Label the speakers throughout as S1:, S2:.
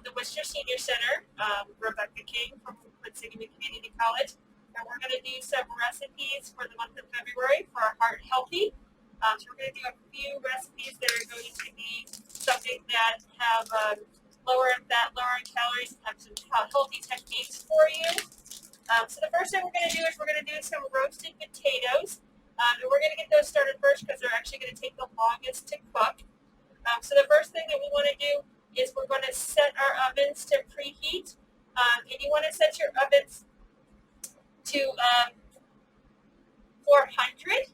S1: the Worcester Senior Center, Rebecca King from Quinsigamond Community College, and we're going to do some recipes for the month of February for our Heart Healthy. So we're going to do a few recipes that are going to be something that have lower in fat, lower in calories, have some healthy techniques for you. So the first thing we're going to do is we're going to do some roasted potatoes. And we're going to get those started first because they're actually going to take the longest to cook. So the first thing that we want to do is we're going to set our ovens to preheat. And you want to set your ovens to 400.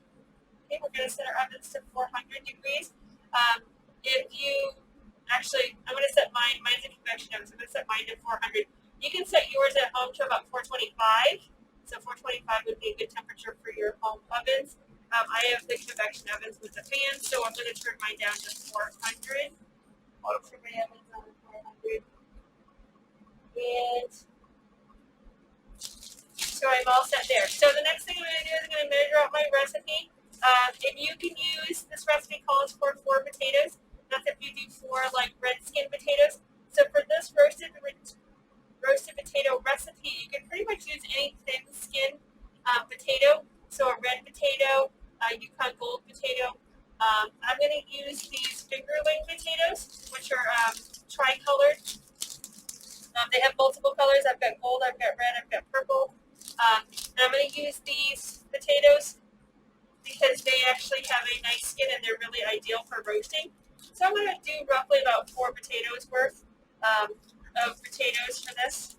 S1: Okay, we're going to set our ovens to 400 degrees. If you, actually, I'm going to set mine. Mine's a convection oven, so I'm going to set mine to 400. You can set yours at home to about 425. So 425 would be a good temperature for your home ovens. I have the convection ovens with the fan, so I'm going to turn mine down to 400. I'll turn my ovens on to 400. And so I'm all set there. So the next thing I'm going to do is I'm going to measure out my recipe. If you can use, this recipe calls for 4 potatoes. That's if you do 4 like red skin potatoes. So for this roasted potato recipe, you can pretty much use any thin skin potato. So a red potato, Yukon Gold potato. I'm going to use these fingerling potatoes, which are tricolored. They have multiple colors. I've got gold, I've got red, I've got purple. And I'm going to use these potatoes because they actually have a nice skin and they're really ideal for roasting. So I'm going to do roughly about 4 potatoes worth of potatoes for this.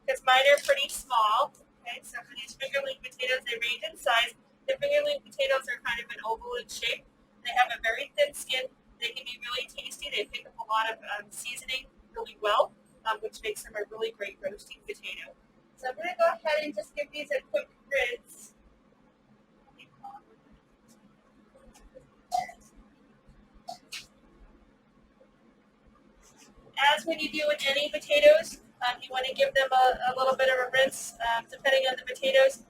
S1: Because mine are pretty small. Okay, so for these fingerling potatoes, they range in size. The fingerling potatoes are kind of an oval in shape. They have a very thin skin. They can be really tasty. They pick up a lot of seasoning really well, which makes them a really great roasting potato. So I'm going to go ahead and just give these a quick rinse. As when you do with any potatoes, you want to give them a little bit of a rinse, depending on the potatoes.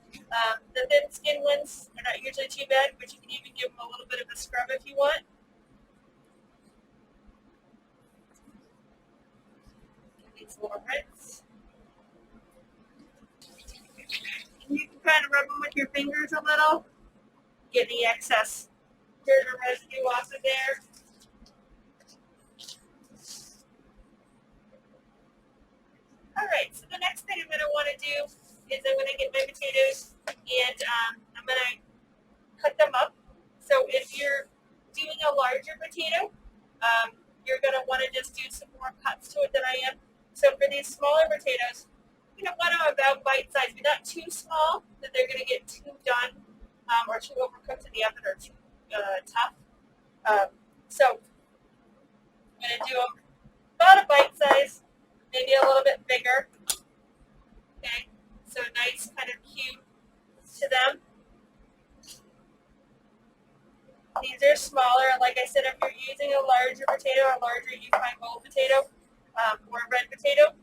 S1: The thin skin ones are not usually too bad, but you can even give them a little bit of a scrub if you want. Give these a little rinse. You can kind of rub them with your fingers a little, get the excess dirt or residue off of there. All right, so the next thing I'm going to want to do is I'm going to get my potatoes and I'm going to cut them up. So if you're doing a larger potato, you're going to want to just do some more cuts to it than I am. So for these smaller potatoes, you know, want them about bite size, but not too small that they're going to get too done or too overcooked in the oven or too tough. So I'm going to do them about a bite size, maybe a little bit bigger. Okay, so nice kind of cube to them. These are smaller. Like I said, if you're using a larger potato, a larger Yukon Gold potato, or a red potato,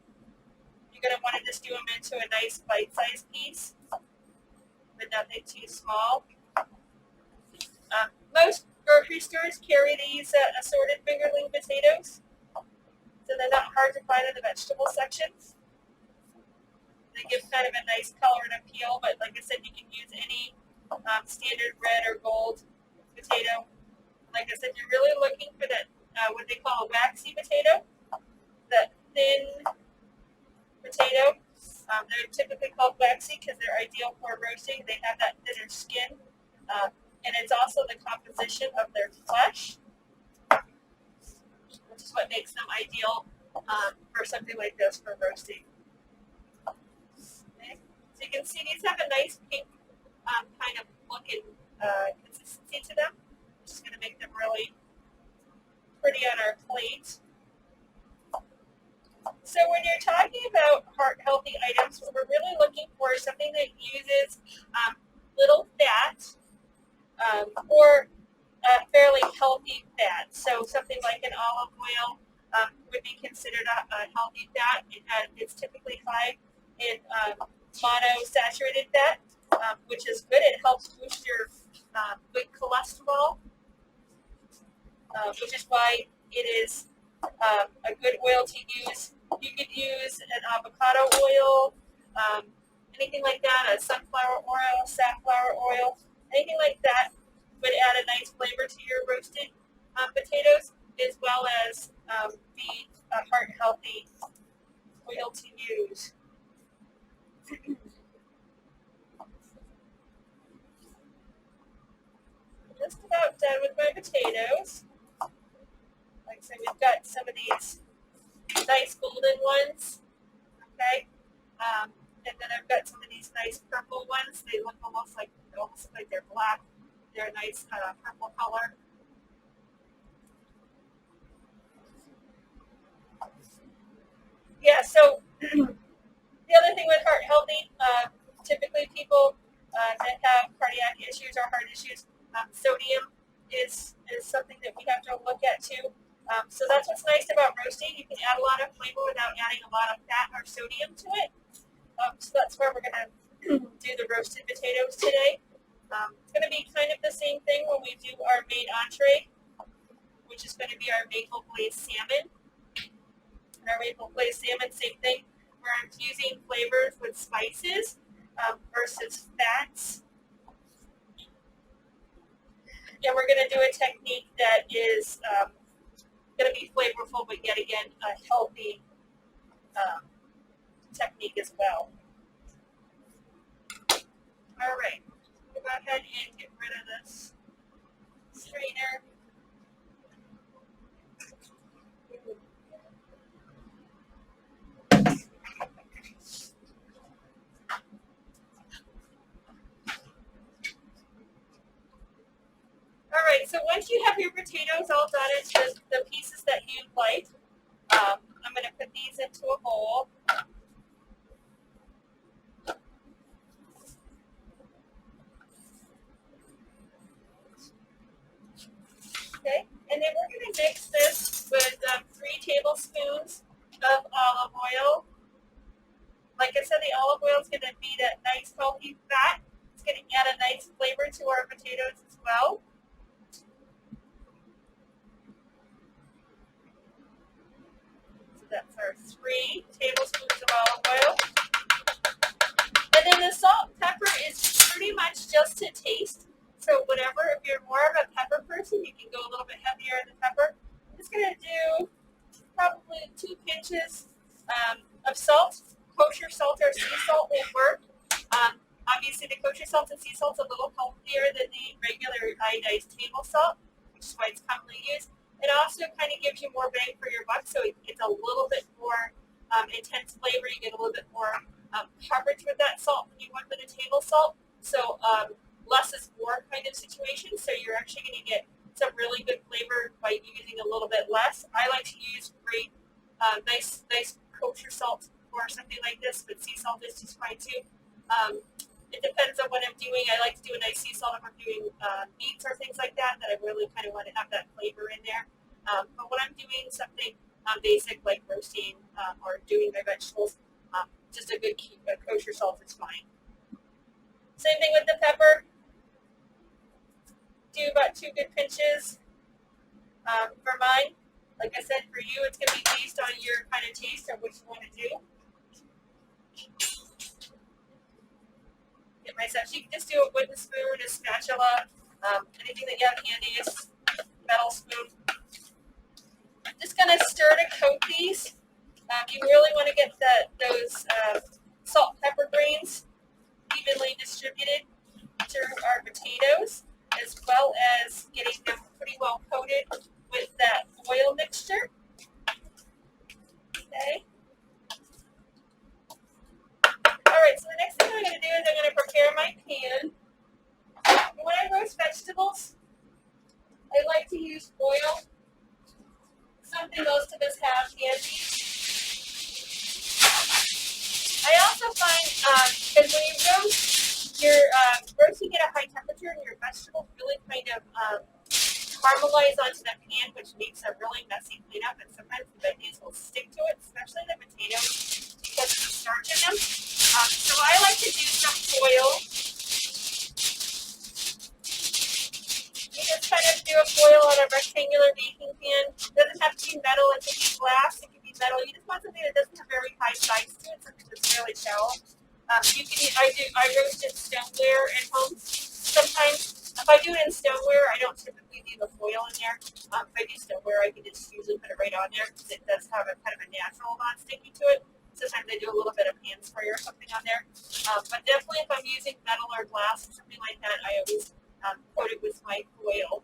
S1: you're going to want to just do them into a nice bite-sized piece, but nothing too small. Most grocery stores carry these assorted fingerling potatoes, so they're not hard to find in the vegetable sections. They give kind of a nice color and appeal, but like I said, you can use any standard red or gold potato. Like I said, you're really looking for that what they call a waxy potato, that thin potato. They're typically called waxy because they're ideal for roasting. They have that thinner skin, and it's also the composition of their flesh, which is what makes them ideal for something like this for roasting. Okay. So you can see these have a nice pink kind of look and consistency to them, which is going to make them really pretty on our plate. So when you're talking about heart-healthy items, what we're really looking for is something that uses little fat or fairly healthy fat. So something like an olive oil would be considered a healthy fat. It's typically high in monosaturated fat, which is good. It helps boost your good cholesterol. which is why it is a good oil to use. You could use an avocado oil, anything like that, a sunflower oil, safflower oil, anything like that would add a nice flavor to your roasted potatoes, as well as be a heart-healthy oil to use. Just about done with my potatoes. Like I said, we've got some of these nice golden ones, okay? And then I've got some of these nice purple ones. They look almost like they're black. They're a nice purple color. Yeah, so the other thing with heart healthy, typically people that have cardiac issues or heart issues, sodium is something that we have to look at too. So that's what's nice about roasting. You can add a lot of flavor without adding a lot of fat or sodium to it. So that's where we're going to do the roasted potatoes today. It's going to be kind of the same thing when we do our main entree, which is going to be our maple glazed salmon. And our maple glazed salmon, same thing. We're infusing flavors with spices versus fats. And we're going to do a technique that is going to be flavorful, but yet again, a healthy technique as well. All right, we'll go ahead and get rid of this strainer. All right, so once you have your potatoes all done into the pieces that you like, I'm going to put these into a bowl. Okay, and then we're going to mix this with 3 tablespoons of olive oil. Like I said, the olive oil is going to be that nice healthy fat. It's going to add a nice flavor to our potatoes as well. So that's our 3 tablespoons of olive oil. And then the salt and pepper is pretty much just to taste. So whatever, if you're more of a pepper person, you can go a little bit heavier in the pepper. I'm just going to do probably 2 pinches of salt. Kosher salt or sea salt will work. Obviously, the kosher salt and sea salt is a little healthier than the regular iodized table salt, which is why it's commonly used. It also kind of gives you more bang for your buck, so it's a little bit more intense flavor. You get a little bit more coverage with that salt than you would with a table salt. So less is more kind of situation. So you're actually going to get some really good flavor by using a little bit less. I like to use great, nice kosher salt or something like this, but sea salt is just fine too. It depends on what I'm doing. I like to do a nice sea salt if I'm doing meats or things like that I really kind of want to have that flavor in there. But when I'm doing something basic like roasting or doing my vegetables, just a good kosher salt is fine. Same thing with the pepper. Do about 2 good pinches for mine. Like I said, for you, it's going to be based on your kind of taste of what you want to do. Get myself. So you can just do a wooden spoon, a spatula, anything that you have handy, a metal spoon. I'm just going to stir to coat these. You really want to get those salt pepper grains evenly distributed through our potatoes, as well as getting them pretty well coated with that oil mixture. Okay. All right, so the next thing I'm going to do is I'm going to prepare my pan. When I roast vegetables, I like to use oil, something most of us have handy. I also find, because when you roast, you're roasting at a high temperature and your vegetables really kind of caramelize onto the pan, which makes a really messy cleanup, and sometimes the veggies will stick to it, especially the potatoes, because of the starch in them. So I like to do some foil. You just kind of do a foil on a rectangle rectangular baking pan. It doesn't have to be metal, it can be glass, it can be metal. You just want something that doesn't have very high sides to it, something that's fairly shallow. You can use, I roasted stoneware at home. Sometimes, if I do it in stoneware, I don't typically do the foil in there. If I do stoneware, I can just usually put it right on there because it does have a kind of a natural non-sticky to it. Sometimes I do a little bit of hand spray or something on there. But definitely if I'm using metal or glass or something like that, I always coat it with my foil.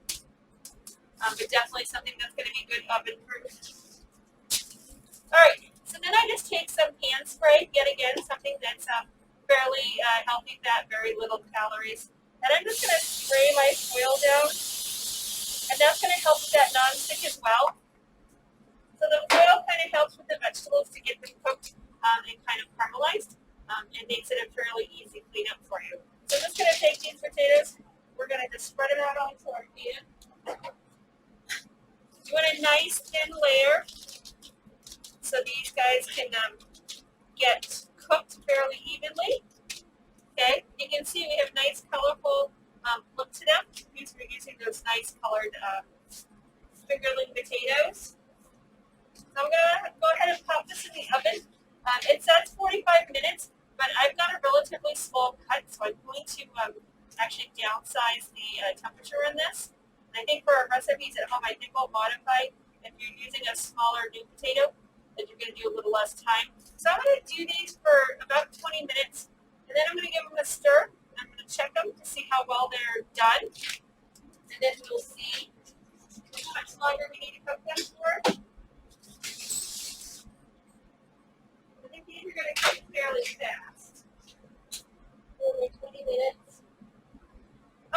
S1: But definitely something that's going to be good oven proof. Alright, so then I just take some hand spray, yet again, something that's fairly healthy fat, very little calories. And I'm just going to spray my foil down. And that's going to help with that non-stick as well. So the foil kind of helps with the vegetables to get them cooked and kind of caramelized. It makes it a fairly easy cleanup for you. So I'm just going to take these potatoes. We're going to just spread them out onto our pan. Doing a nice thin layer so these guys can get cooked fairly evenly. Okay, you can see we have nice colorful look to them because we're using those nice colored fingerling potatoes. So I'm going to go ahead and pop this in the oven. It says 45 minutes, but I've got a relatively small cut, so I'm going to actually downsize the temperature in this. And I think for our recipes at home, I think I'll modify if you're using a smaller new potato, that you're going to do a little less time. So I'm going to do these for about 20 minutes. And then I'm going to give them a stir. I'm going to check them to see how well they're done. And then we'll see how much longer we need to cook them for. I think these are going to cook fairly fast. Only 20 minutes.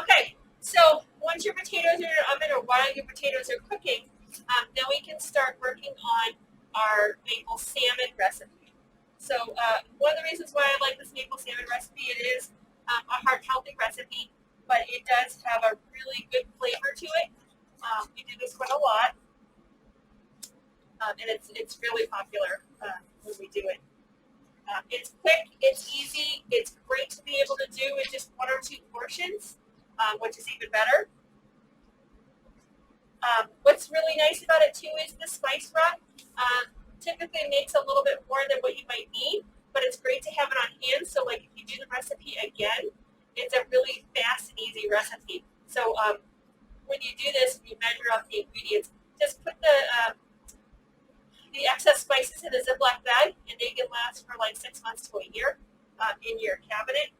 S1: Okay, so once your potatoes are in the oven or while your potatoes are cooking, then we can start working on our maple salmon recipe. So one of the reasons why I like this maple salmon recipe, it is a heart-healthy recipe, but it does have a really good flavor to it. We do this quite a lot, and it's really popular when we do it. It's quick, it's easy, it's great to be able to do in just 1 or 2 portions, which is even better. What's really nice about it too is the spice rack. Typically makes a little bit more than what you might need, but it's great to have it on hand. So like if you do the recipe again, it's a really fast and easy recipe. So when you do this, you measure out the ingredients. Just put the excess spices in a Ziploc bag, and they can last for like 6 months to a year in your cabinet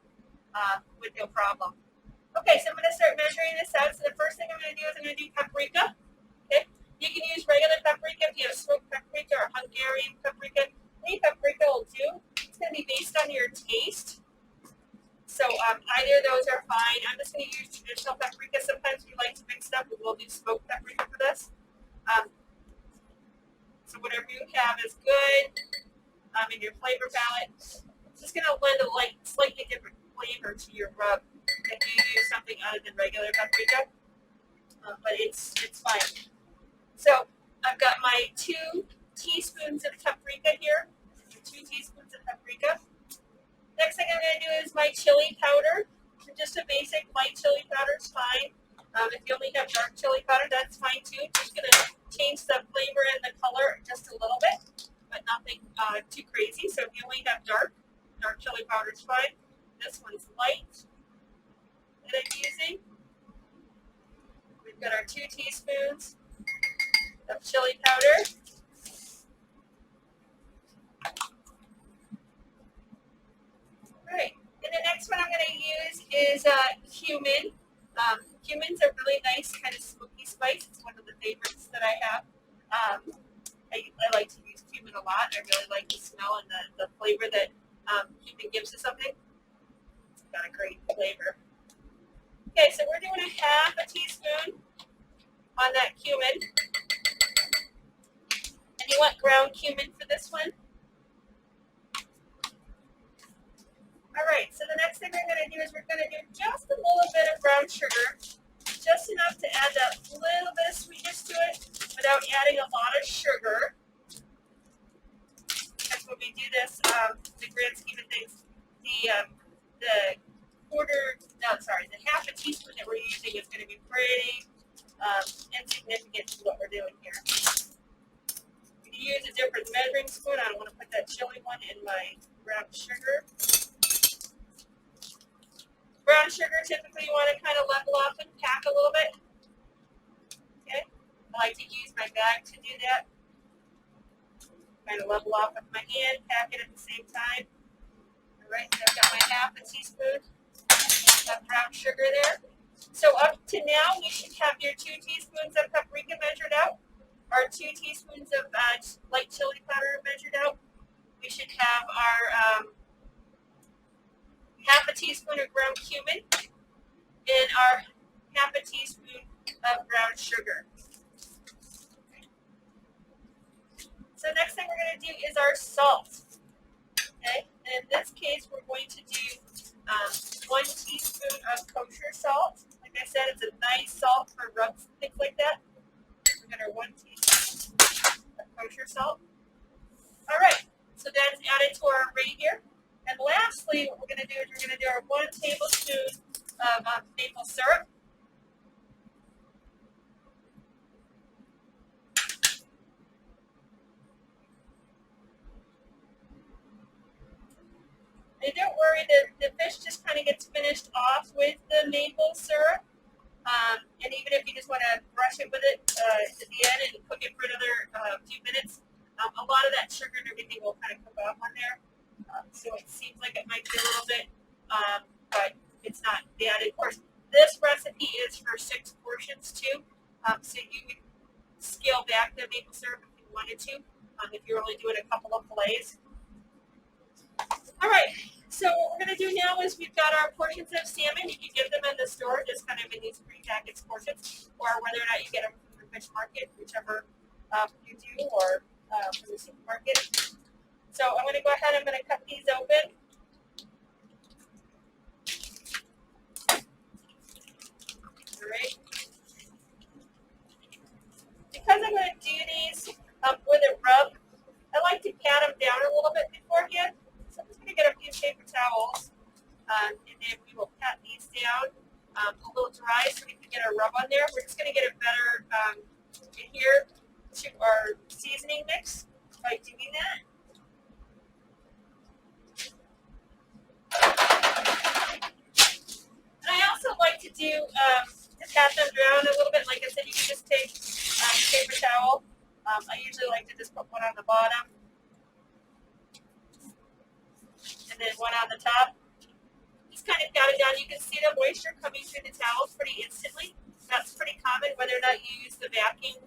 S1: with no problem. Okay, so I'm going to start measuring this out. So the first thing I'm going to do is I'm going to do paprika. Okay, you can use regular paprika if you have smoked paprika or Hungarian paprika. Any paprika will do. It's going to be based on your taste. So either of those are fine. I'm just going to use traditional paprika. Sometimes we like to mix it up, but we'll do smoked paprika for this. So whatever you have is good in your flavor palette. It's just going to lend a slightly different flavor to your rub if you use something other than regular paprika. But it's fine. So I've got my 2 teaspoons of paprika here. 2 teaspoons of paprika. Next thing I'm going to do is my chili powder. Just a basic light chili powder is fine. If you only have dark chili powder, that's fine too. Just going to change the flavor and the color just a little bit, but nothing too crazy. So if you only have dark chili powder is fine. This one's light that I'm using. We've got our 2 teaspoons of chili powder. Alright, and the next one I'm going to use is cumin. Cumin's a really nice kind of smoky spice. It's one of the favorites that I have. I like to use cumin a lot. I really like the smell and the flavor that cumin gives to something. It's got a great flavor. Okay, so we're doing a half a teaspoon on that cumin. And you want ground cumin for this one. Alright, so the next thing we're going to do is we're going to do just a little bit of brown sugar. Just enough to add that little bit of sweetness to it without adding a lot of sugar. Because when we do this, the grand scheme of things, the half a teaspoon that we're using is going to be pretty insignificant to what we're doing here. You can use a different measuring spoon. I don't want to put that chili one in my brown sugar. Brown sugar, typically you want to kind of level off and pack a little bit. Okay, I like to use my bag to do that. Kind of level off with my hand, pack it at the same time. All right, so I've got my half a teaspoon of brown sugar there. So up to now, you should have your 2 teaspoons of paprika measured out, our 2 teaspoons of light chili powder measured out. We should have our half a teaspoon of ground cumin and our half a teaspoon of brown sugar. So next thing we're going to do is our salt. Okay, and in this case, we're going to do 1 teaspoon of kosher salt. Like I said, it's a nice salt for rubs and things like that. We're going to 1 teaspoon of kosher salt. All right, so that's added to our array here. And lastly, what we're going to do is we're going to do our 1 tablespoon of maple syrup. And don't worry, the fish just kind of gets finished off with the maple syrup. And even if you just want to brush it with it at the end and cook it for another few minutes, a lot of that sugar and everything will kind of cook off on there. So it seems like it might be a little bit, but it's not bad. Of course, this recipe is for 6 portions too. So you can scale back the maple syrup if you wanted to, if you're only doing a couple of fillets. All right, so what we're going to do now is we've got our portions of salmon. You can get them in the store, just kind of in these prepackaged portions, or whether or not you get them from the fish market, whichever you do, or from the supermarket. So I'm going to go ahead, I'm going to cut these open. All right. Because I'm going to do these with a rub, I like to pat them down a little bit beforehand. So I'm just going to get a few paper towels, and then we will pat these down a little dry so we can get a rub on there. We're just going to get a better adhere to our seasoning mix by doing that. And I also like to do to pat them down a little bit. Like I said, you can just take a paper towel. I usually like to just put one on the bottom and then one on the top. Just kind of pat it down. You can see the moisture coming through the towels pretty instantly. That's pretty common, whether or not you use the vacuum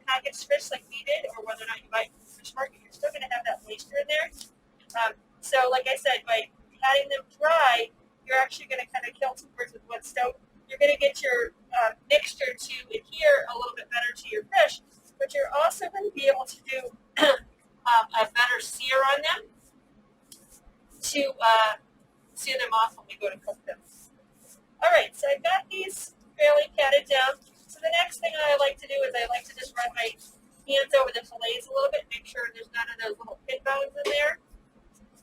S1: packaged fish like we did, or whether or not you buy from the fish market. You're still going to have that moisture in there. So like I said, by patting them dry, you're actually going to kind of kill 2 birds with 1 stone. You're going to get your mixture to adhere a little bit better to your fish, but you're also going to be able to do a better sear on them to sear them off when we go to cook them. All right, so I've got these fairly patted down. So the next thing I like to do is I like to just run my hands over the fillets a little bit, make sure there's none of those little pin bones in there.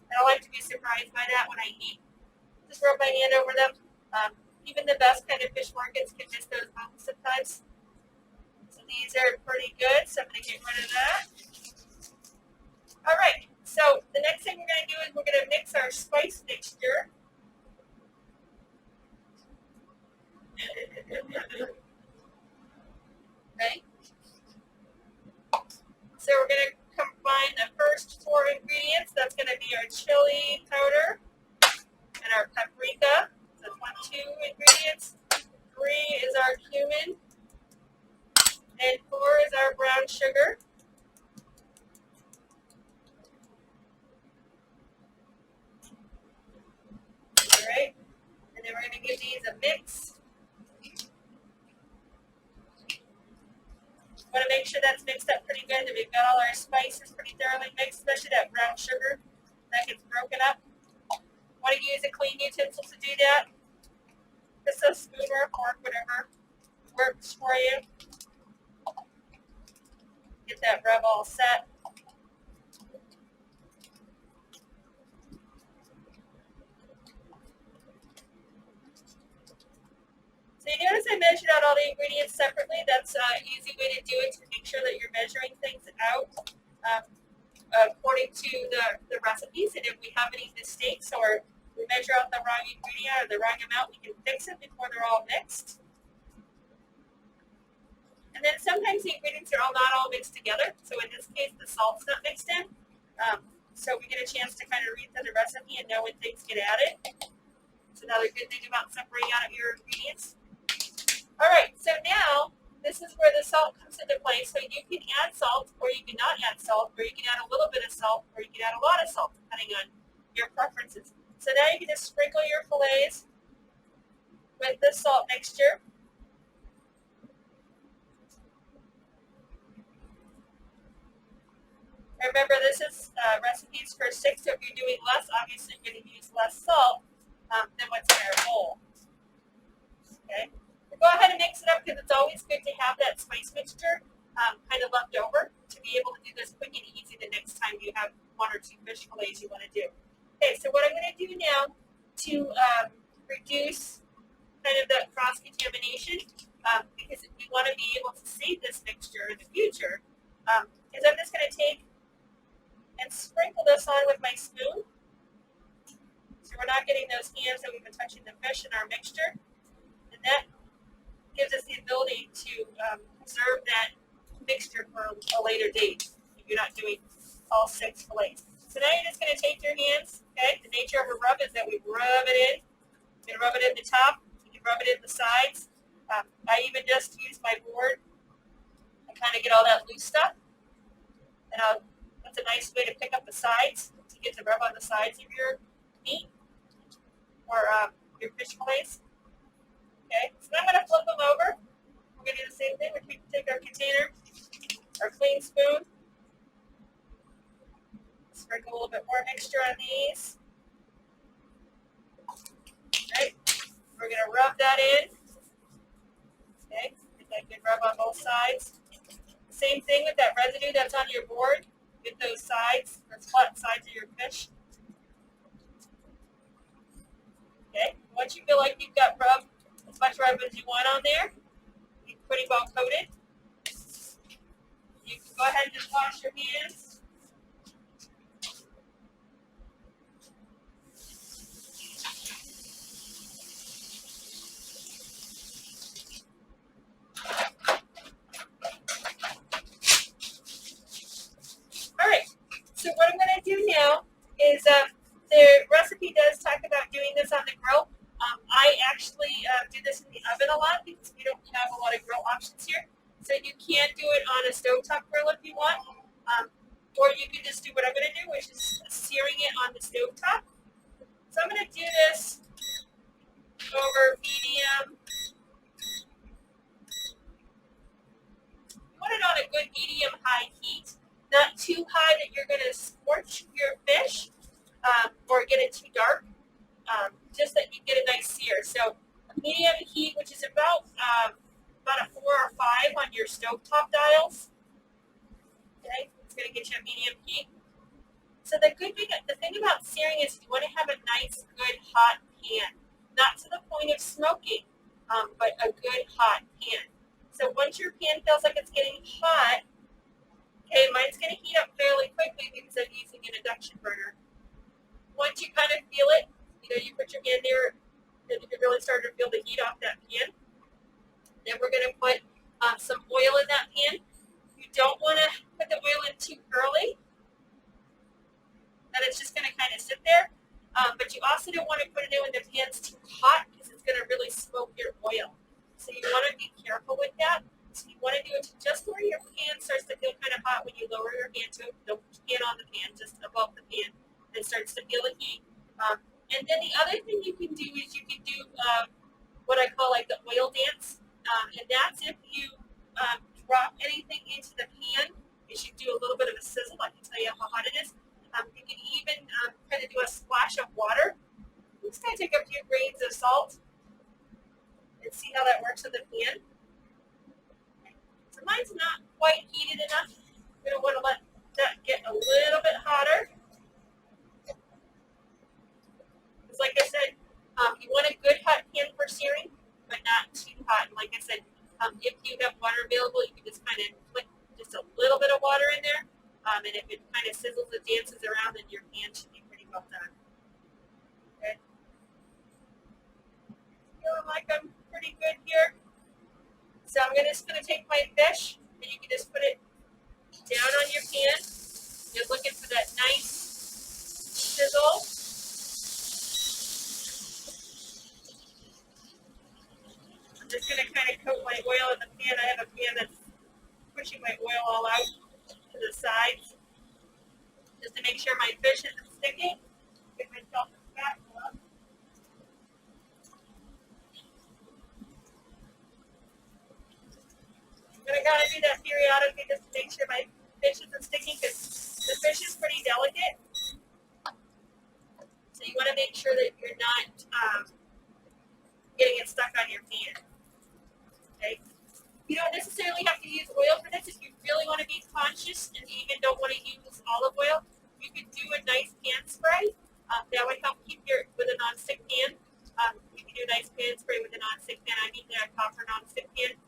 S1: And I like to be surprised by that when I eat. Just rub my hand over them. Even the best kind of fish markets can miss those bones sometimes. So these are pretty good, so I'm going to get rid of that. All right, so the next thing we're going to do is we're going to mix our spice mixture. Okay. So we're going to combine the first 4 ingredients. That's going to be our chili powder and our paprika. So 2 ingredients. 3 is our cumin. And 4 is our brown sugar. All right. And then we're going to give these a mix. Want to make sure that's mixed up pretty good, that we've got all our spices pretty thoroughly mixed, especially that brown sugar that gets broken up. Want to use a clean utensil to do that. Just a spoon or a fork, whatever works for you. Get that rub all set. So you notice I measured out all the ingredients separately. easy way to do it to make sure that you're measuring things out according to the recipes. And if we have any mistakes or we measure out the wrong ingredient or the wrong amount, we can fix it before they're all mixed. And then sometimes the ingredients are not all mixed together. So in this case, the salt's not mixed in. So we get a chance to kind of read through the recipe and know when things get added. It's another good thing about separating out your ingredients. All right, so now this is where the salt comes into play. So you can add salt, or you can not add salt, or you can add a little bit of salt, or you can add a lot of salt, depending on your preferences. So now you can just sprinkle your fillets with the salt mixture. Remember, this is recipes for 6, so if you're doing less, obviously you're going to use less salt than what's in our bowl. Okay, so go ahead and mix it up because it's always good to have that spice mixture kind of left over to be able to do this quick and easy the next time you have 1 or 2 fish fillets you want to do. Okay, so what I'm going to do now to reduce kind of the cross-contamination, because we want to be able to save this mixture in the future, is I'm just going to take and sprinkle this on with my spoon. So we're not getting those hands that we've been touching the fish in our mixture. And that gives us the ability to preserve that mixture for a later date if you're not doing all 6 fillets. So now you're just going to take your hands, okay? The nature of a rub is that we rub it in. You can rub it in the top. You can rub it in the sides. I even just use my board and kind of get all that loose stuff. And that's a nice way to pick up the sides, to get to rub on the sides of your meat or your fish fillets. Okay, so now I'm going to flip them over. We're going to do the same thing. We're going to take our container, our clean spoon, sprinkle a little bit more mixture on these. Okay, we're going to rub that in. Okay, get that good rub on both sides. Same thing with that residue that's on your board. Get those sides, those flat sides of your fish. Okay, once you feel like you've got rub, as much rub as you want on there, you're pretty well coated. You can go ahead and just wash your hands. All right, so what I'm going to do now is the recipe does talk about doing this on the grill. I actually do this in the oven a lot because we don't have a lot of grill options here. So you can do it on a stovetop grill if you want, or you can just do what I'm going to do, which is searing it on the stovetop. So I'm going to do this over medium. You want it on a good medium-high heat, not too high that you're going to scorch your fish or get it too dark. Just that you get a nice sear. So medium heat, which is about a 4 or 5 on your stovetop dials. Okay, it's going to get you a medium heat. So the thing about searing is you want to have a nice, good, hot pan. Not to the point of smoking, but a good, hot pan. So once your pan feels like it's getting hot, okay, mine's going to heat up fairly quickly because I'm using an induction burner. Once you kind of feel it, you put your hand there, and you can really start to feel the heat off that pan. Then we're going to put some oil in that pan. You don't want to put the oil in too early, that it's just going to kind of sit there. But you also don't want to put it in when the pan's too hot because it's going to really smoke your oil. So you want to be careful with that. So you want to do it just where your pan starts to feel kind of hot when you lower your hand to it. Don't put your hand on the pan, just above the pan. It starts to feel the heat. And then the other thing you can do is you can do what I call like the oil dance. And that's if you drop anything into the pan, it should do a little bit of a sizzle. I can tell you how hot it is. You can even kind of do a splash of water. I'm just going to take a few grains of salt and see how that works in the pan. So mine's not quite heated enough. You're going to want to let that get a little bit hotter. Like I said, you want a good hot pan for searing, but not too hot. And like I said, If you have water available, you can just kind of put just a little bit of water in there. And if it kind of sizzles and dances around, then your pan should be pretty well done. Okay. Feeling like I'm pretty good here. So I'm just going to take my fish, and you can just put it down on your pan. You're looking for that nice sizzle. I'm just going to kind of coat my oil in the pan. I have a pan that's pushing my oil all out to the sides, just to make sure my fish isn't sticking. Get myself a spatula. I'm going to kind of do that periodically just to make sure my fish isn't sticking, because the fish is pretty delicate. So you want to make sure that you're not getting it stuck on your pan. Okay. You don't necessarily have to use oil for this. If you really want to be conscious and you even don't want to use olive oil, you could do a nice pan spray. That would help keep with a nonstick pan. You can do a nice pan spray with a nonstick pan. I mean that copper nonstick pan.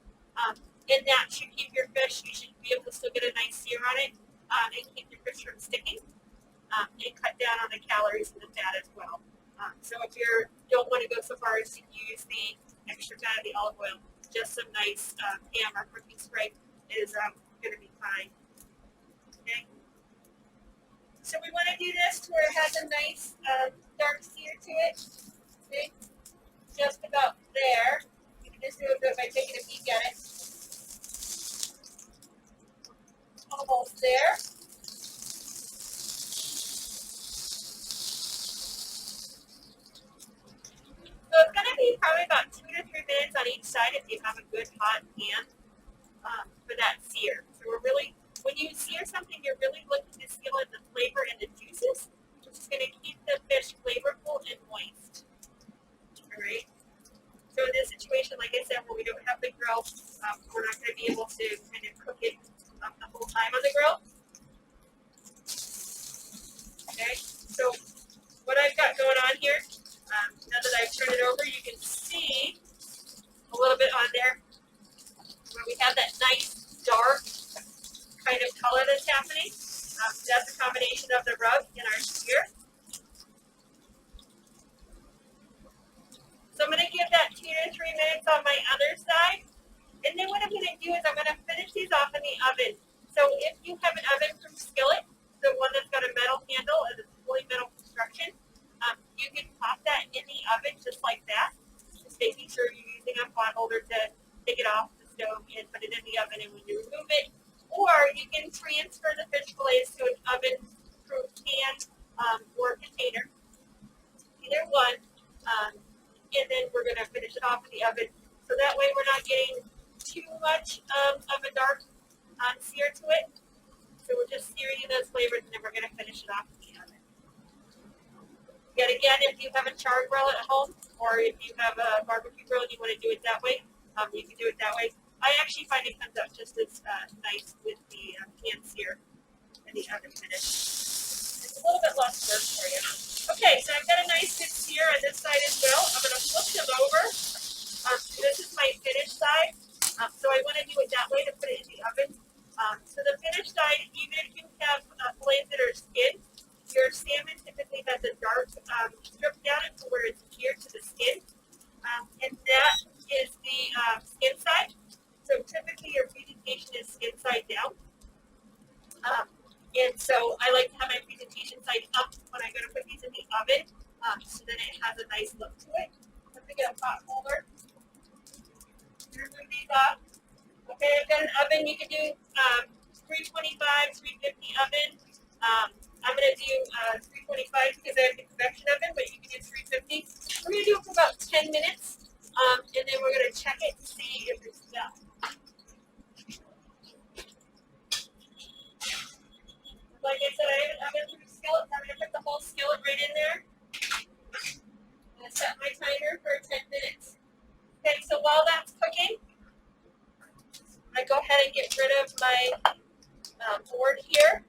S1: And that should keep your fish. You should be able to still get a nice sear on it and keep your fish from sticking. And cut down on the calories and the fat as well. So if you don't want to go so far as to use the extra fat of the olive oil, just some nice ham or cooking spray is going to be fine. Okay. So we want to do this to where it has a nice dark sear to it. Okay. Just about there. You can just do it by taking a peek at it. Almost there. So it's going to be probably about 2 to 3 minutes on each side if you have a good hot pan for that sear. So we're really, when you sear something, you're really looking to seal in the flavor and the juices, which is going to keep the fish flavorful and moist. All right. So in this situation, like I said, when we don't have the grill, we're not going to be able to kind of cook it the whole time on the grill. Okay. So what I've got going on here, now that I've turned it over, you can see a little bit on there where we have that nice dark kind of color that's happening. That's a combination of the rub and our sear. So I'm going to give that 2 to 3 minutes on my other side. And then what I'm going to do is I'm going to finish these off in the oven. So if you have an oven-proof skillet, the one that's got a metal handle and it's fully metal construction, you can pop that in the oven just like that. Just making sure you're using a pot holder to take it off the stove and put it in the oven, and when you remove it, or you can transfer the fish fillets to an oven-proof pan or container, either one, and then we're going to finish it off in the oven. So that way we're not getting too much of a dark sear to it. So we're just searing in those flavors, and then we're going to finish it off in the oven. Yet again, if you have a char grill at home, or if you have a barbecue grill and you want to do it that way, you can do it that way. I actually find it comes out just as nice with the pan sear and the oven finish. It's a little bit less work for you. Okay, so I've got a nice good sear on this side as well. I'm going to flip them over. This is my finished side. So I want to do it that way to put it in the oven. So the finished side, even if you have fillets that are skinned, your salmon typically has a dark strip down it to where it's adhered to the skin. And that is the skin side. So typically your presentation is skin side down. And so I like to have my presentation side up when I'm going to put these in the oven, so then it has a nice look to it. I'm going to get a pot holder. Remove these off. Okay, I've got an oven. You can do 325, 350 oven. I'm going to do 325 because I have the convection oven, but you can do 350. We're going to do it for about 10 minutes, and then we're going to check it to see if it's done. Like I said, I have an oven-proof skillet. I'm going to put the whole skillet right in there. I'm going to set my timer for 10 minutes. Okay, so while that's cooking, I go ahead and get rid of my board here.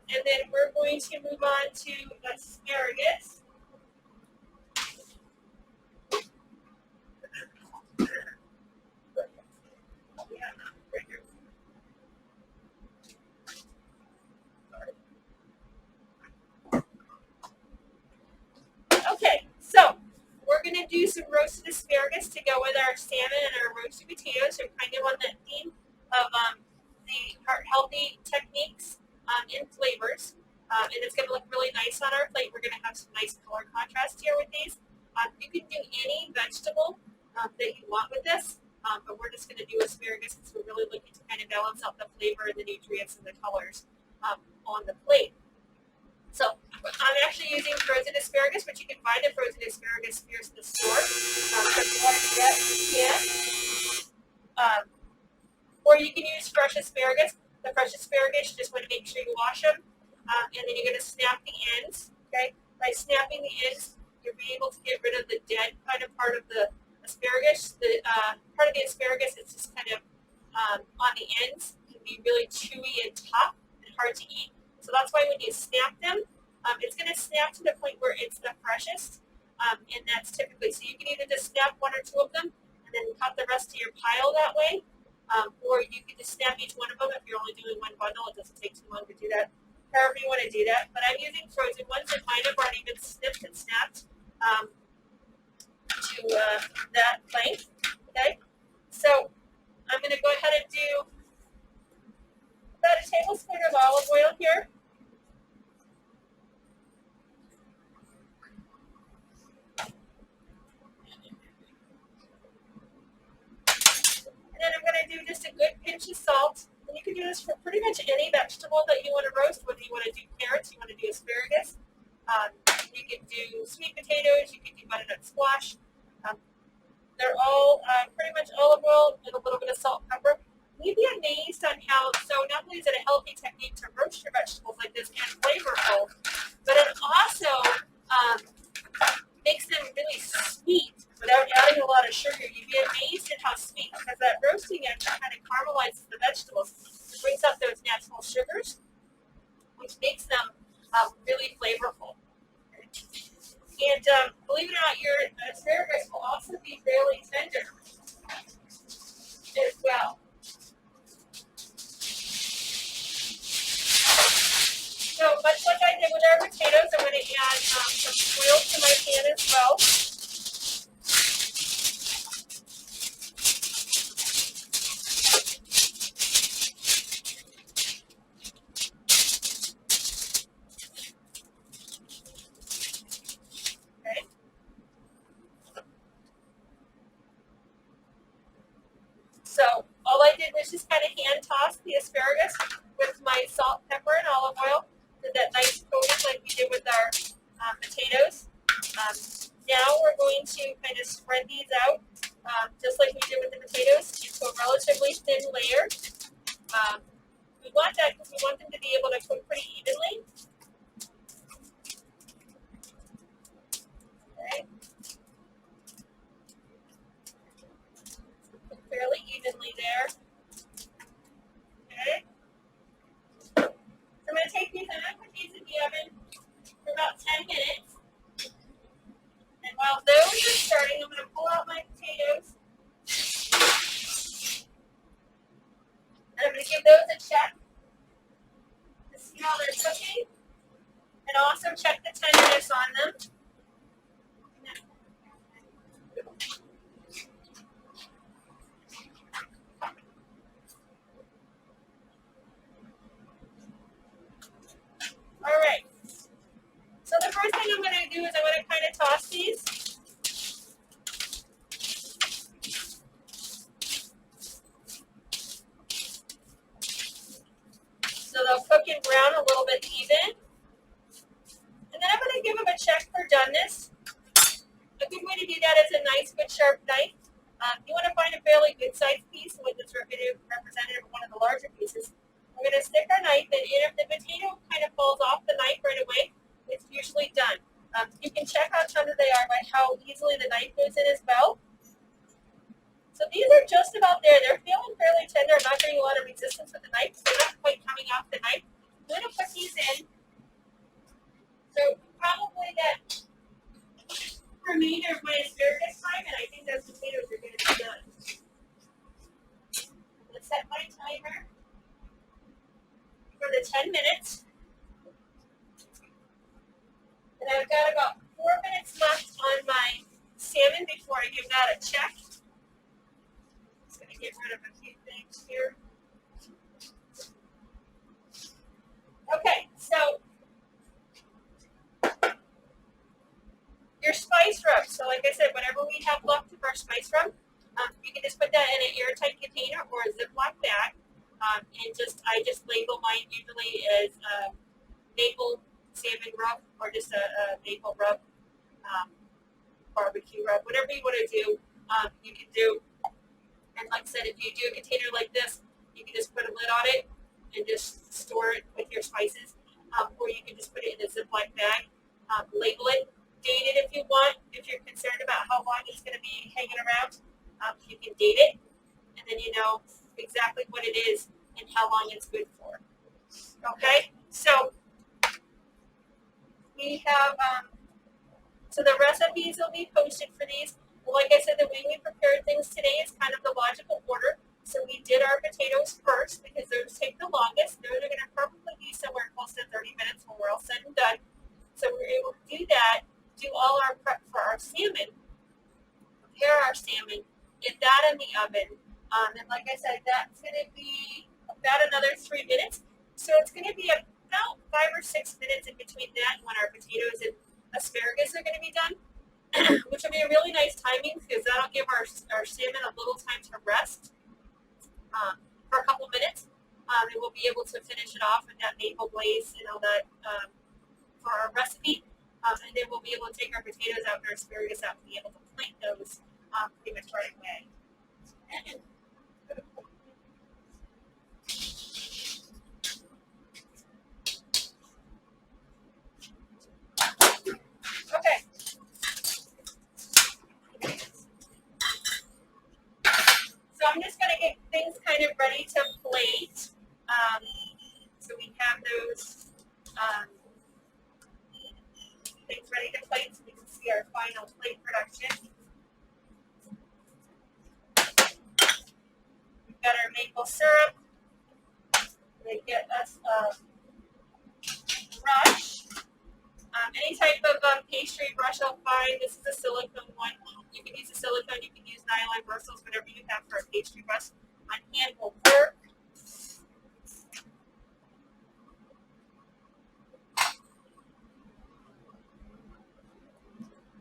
S1: And then we're going to move on to asparagus. roasted asparagus to go with our salmon and our roasted potatoes. So kind of on that theme of the heart-healthy techniques and flavors. And it's going to look really nice on our plate. We're going to have some nice color contrast here with these. You can do any vegetable that you want with this, but we're just going to do asparagus because we're really looking to kind of balance out the flavor and the nutrients and the colors on the plate. So I'm actually using frozen asparagus, but you can find the frozen asparagus spears in the store. So if you want to do that, you can. Or you can use fresh asparagus. The fresh asparagus, you just want to make sure you wash them. And then you're going to snap the ends. Okay? By snapping the ends, you'll be able to get rid of the dead kind of part of the asparagus. The part of the asparagus is just kind of on the ends. It can be really chewy and tough and hard to eat. So that's why when you snap them, it's going to snap to the point where it's the freshest. And that's typically, so you can either just snap one or two of them and then cut the rest of your pile that way. Or you can just snap each one of them if you're only doing one bundle. It doesn't take too long to do that. However you want to do that. But I'm using frozen ones and mine have already been snipped and snapped to that length. Okay? So I'm going to go ahead and do about a tablespoon of olive oil here. And then I'm going to do just a good pinch of salt. And you can do this for pretty much any vegetable that you want to roast, whether you want to do carrots, you want to do asparagus. You can do sweet potatoes, you can do butternut squash. They're all pretty much olive oil and a little bit of salt and pepper. You'd be amazed on how, so not only is it a healthy technique to roast your vegetables like this and flavorful, but it also makes them really sweet without adding a lot of sugar. You'd be amazed at how sweet, because that roasting actually kind of caramelizes the vegetables. It brings up those natural sugars, which makes them really flavorful. And believe it or not, your asparagus will also be fairly tender as well. So much like I did with our potatoes, I'm going to add some oil to my pan as well. Okay. So all I did was just kind of hand toss the asparagus with my salt, pepper, and olive oil. Did that nice coating like we did with our potatoes. Now we're going to kind of spread these out, just like we did with the potatoes, into a relatively thin layer. We want that because we want them to be able to cook pretty evenly. Okay. Cook fairly evenly there. Okay. I'm going to take these and I'm going to put these in the oven for about 10 minutes. And while those are starting, I'm going to pull out my potatoes. And I'm going to give those a check to see how they're cooking. And also check the tenderness on them. All right. So the first thing I'm going to do is I'm going to kind of toss these. So they'll cook and brown a little bit even. And then I'm going to give them a check for doneness. A good way to do that is a nice, good, sharp knife. You want to find a fairly good-sized piece with this representative of one of the larger pieces. We're going to stick our knife in. If the potato kind of falls off the knife right away, it's usually done. You can check how tender they are by how easily the knife goes in as well. So these are just about there. They're feeling fairly tender. I'm not getting a lot of resistance with the knife. They're not quite coming off the knife. I'm going to put these in. So probably that remainder of my asparagus time, and I think those potatoes are going to be done. Let's set my timer for the 10 minutes. And I've got about 4 minutes left on my salmon before I give get rid of a few things here. Okay, so your spice rub. So like I said, whatever we have left of our spice rub, you can just put that in an airtight container or a Ziploc bag. And I just label mine usually as maple salmon rub or just a maple rub, barbecue rub, whatever you want to do, you can do. And like I said, if you do a container like this, you can just put a lid on it and just store it with your spices. Or you can just put it in a Ziploc bag, label it, date it if you want. If you're concerned about how long it's going to be hanging around, you can date it, and then you know exactly what it is and how long it's good for. Okay, so we have, so the recipes will be posted for these. Like I said, the way we prepared things today is kind of the logical order. So we did our potatoes first because those take the longest. Those are going to probably be somewhere close to 30 minutes when we're all said and done. So we're able to do that, do all our prep for our salmon, prepare our salmon, get that in the oven. And like I said, that's going to be about another 3 minutes. So it's going to be about 5 or 6 minutes in between that and when our potatoes and asparagus are going to be done, which will be a really nice timing because that'll give our salmon a little time to rest for a couple minutes. And we'll be able to finish it off with that maple glaze and all that for our recipe. And then we'll be able to take our potatoes out and our asparagus out and be able to plate those pretty much right away. Okay. So I'm just going to get things kind of ready to plate. So we have those things ready to plate so we can see our final plate production. We've got our maple syrup. They get us a brush. Any type of pastry brush will fine. This is a silicone one. You can use a silicone, you can use nylon bristles, whatever you have for a pastry brush on hand will work.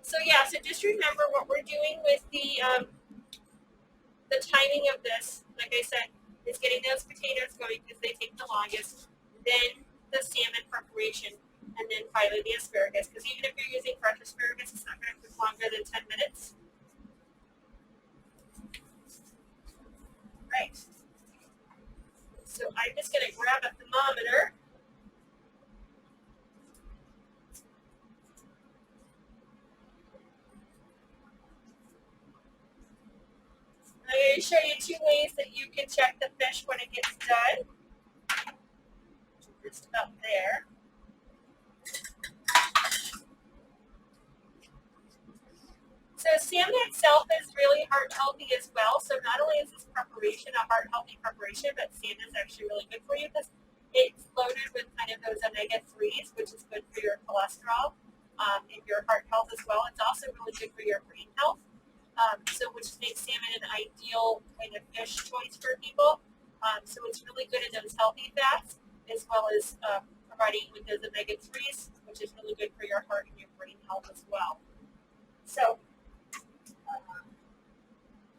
S1: So yeah, so just remember what we're doing with the timing of this, like I said, is getting those potatoes going because they take the longest, then the salmon preparation, and then finally the asparagus, because even if you're using fresh asparagus, it's not going to cook longer than 10 minutes. Right. So I'm just going to grab a thermometer. I'm going to show you 2 ways that you can check the fish when it gets done. Just about there. So salmon itself is really heart healthy as well. So not only is this preparation a heart healthy preparation, but salmon is actually really good for you because it's loaded with kind of those omega-3s, which is good for your cholesterol and your heart health as well. It's also really good for your brain health. So which makes salmon an ideal kind of fish choice for people. So it's really good in those healthy fats as well as providing with those omega-3s, which is really good for your heart and your brain health as well. So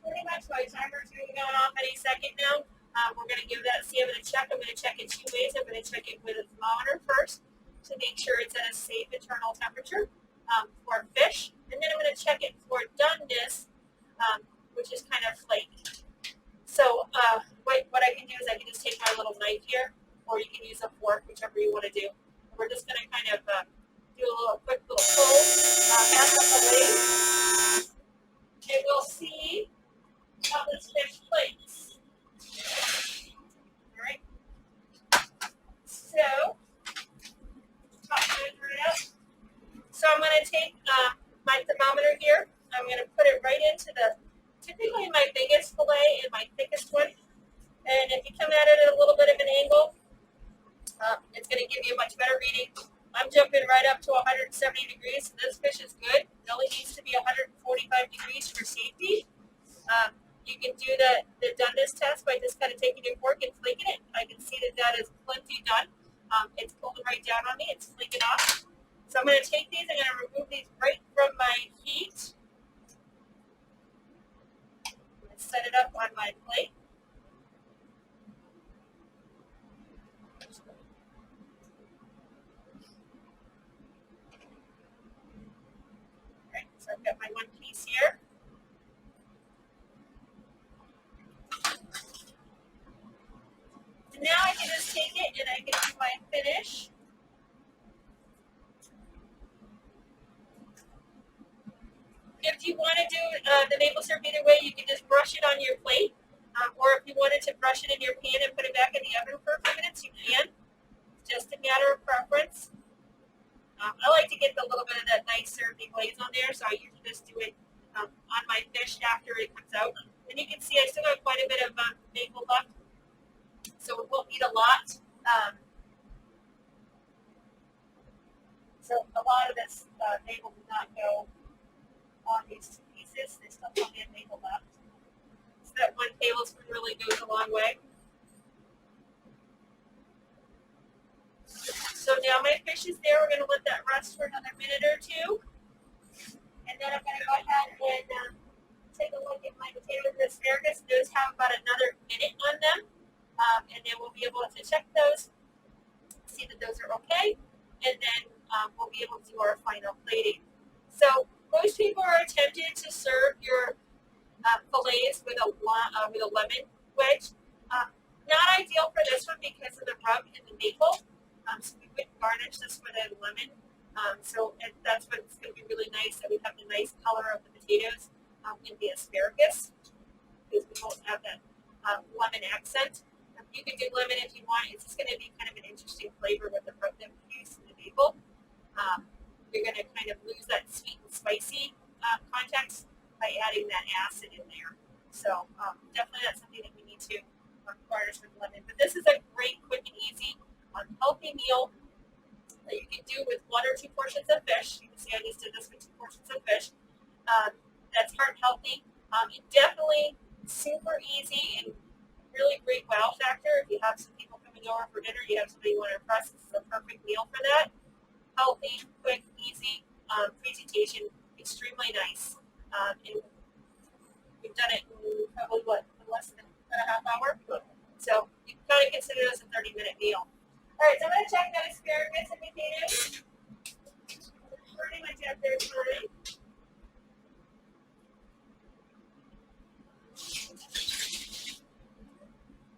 S1: pretty much my timer's going to be going off any second now. We're going to give that salmon a check. I'm going to check it 2 ways. I'm going to check it with a thermometer first to make sure it's at a safe internal temperature for fish. And then I'm going to check it for doneness, which is kind of flaky. So what I can do is I can just take my little knife here, or you can use a fork, whichever you want to do. We're just going to kind of do a quick little pull, pass up the blade, and we'll see how this fish plates. All right. So, top it right up. So I'm going to take my thermometer here. I'm going to put it right into typically my biggest fillet and my thickest one. And if you come at it at a little bit of an angle, it's going to give you a much better reading. I'm jumping the doneness test by just kind of taking your fork and flaking it. I can see that that is plenty done. It's pulling right down on me. It's flaking off. So I'm going to take these. I'm going to remove these right from my heat. I'm going to set it up on my plate. Right, so I've got my one piece here. And now I can just take it and I can do my finish. If you want to do the maple syrup either way, you can just brush it on your plate. Or if you wanted to brush it in your pan and put it back in the oven for a few minutes, you can. It's just a matter of preference. I like to get a little bit of that nice syrupy glaze on there, so I usually just do it on my fish after it comes out. And you can see I still have quite a bit of maple left, so it won't need a lot. So a lot of this maple will not go on these two pieces. There's still plenty of maple left. So that 1 tablespoon really goes a long way. So now my fish is there. We're going to let that rest for another minute or two. And then I'm going to go ahead and take a look at my potatoes and asparagus. Those have about another minute on them. And then we'll be able to check those, see that those are okay. And then we'll be able to do our final plating. So most people are tempted to serve your fillets with a lemon wedge. Not ideal for this one because of the rub and the maple. So we would garnish this with a lemon. And that's what's going to be really nice, that we have the nice color of the potatoes in the asparagus, because we won't have that lemon accent. You can do lemon if you want. It's just going to be kind of an interesting flavor with the rub that we use in the maple. You're going to kind of lose that sweet and spicy context by adding that acid in there. So definitely that's something that we need to garnish with lemon. But this is a great, quick and easy healthy meal that you can do with 1 or 2 portions of fish. You can see I just did this with 2 portions of fish. That's heart healthy. Definitely super easy and really great wow factor. If you have some people coming over for dinner, you have somebody you want to impress, this is a perfect meal for that. Healthy, quick, easy presentation, extremely nice. And we've done it in probably less than a half hour. So you can kind of consider this a 30-minute meal. All right, so I'm going to check that asparagus and potatoes. Pretty much at their time.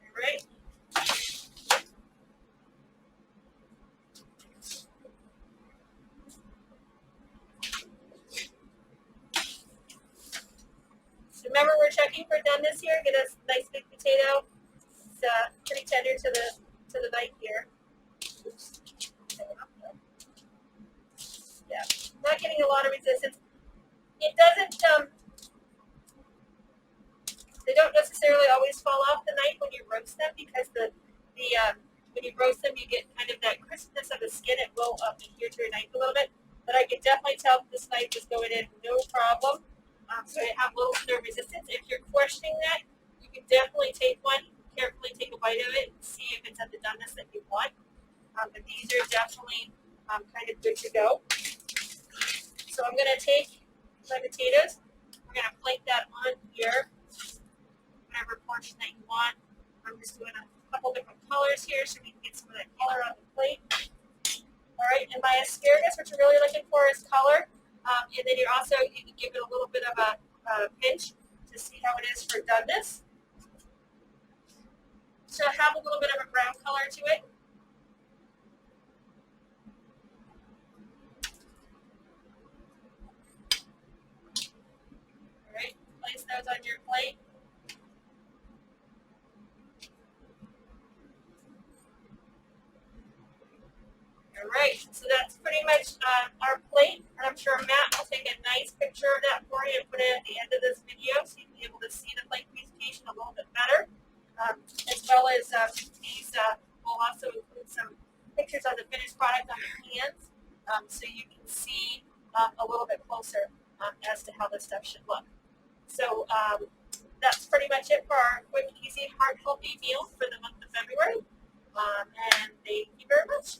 S1: All right. So remember, we're checking for doneness here. Get a nice big potato. It's pretty tender to the knife here. Oops. Yeah, not getting a lot of resistance. It doesn't. They don't necessarily always fall off the knife when you roast them, because when you roast them, you get kind of that crispness of the skin. It will adhere to your knife a little bit, but I can definitely tell that this knife is going in no problem. So I have a little bit of resistance. If you're questioning that, you can definitely take one, carefully take a bite of it, and see if it's at the doneness that you want. But these are definitely kind of good to go. So I'm going to take my potatoes. We're going to plate that on here, whatever portion that you want. I'm just doing a couple different colors here so we can get some of that color on the plate. All right, and my asparagus, what you're really looking for is color. And then you can give it a little bit of a pinch to see how it is for doneness. So have a little bit of a brown color to it. All right, place those on your plate. All right, so that's pretty much our plate. And I'm sure Matt will take a nice picture of that for you and put it at the end of this video so you can be able to see the plate presentation a little bit better. As well as these will also include some pictures of the finished product on your hands, so you can see a little bit closer as to how this stuff should look. So that's pretty much it for our quick, easy, heart healthy meal for the month of February. And thank you very much.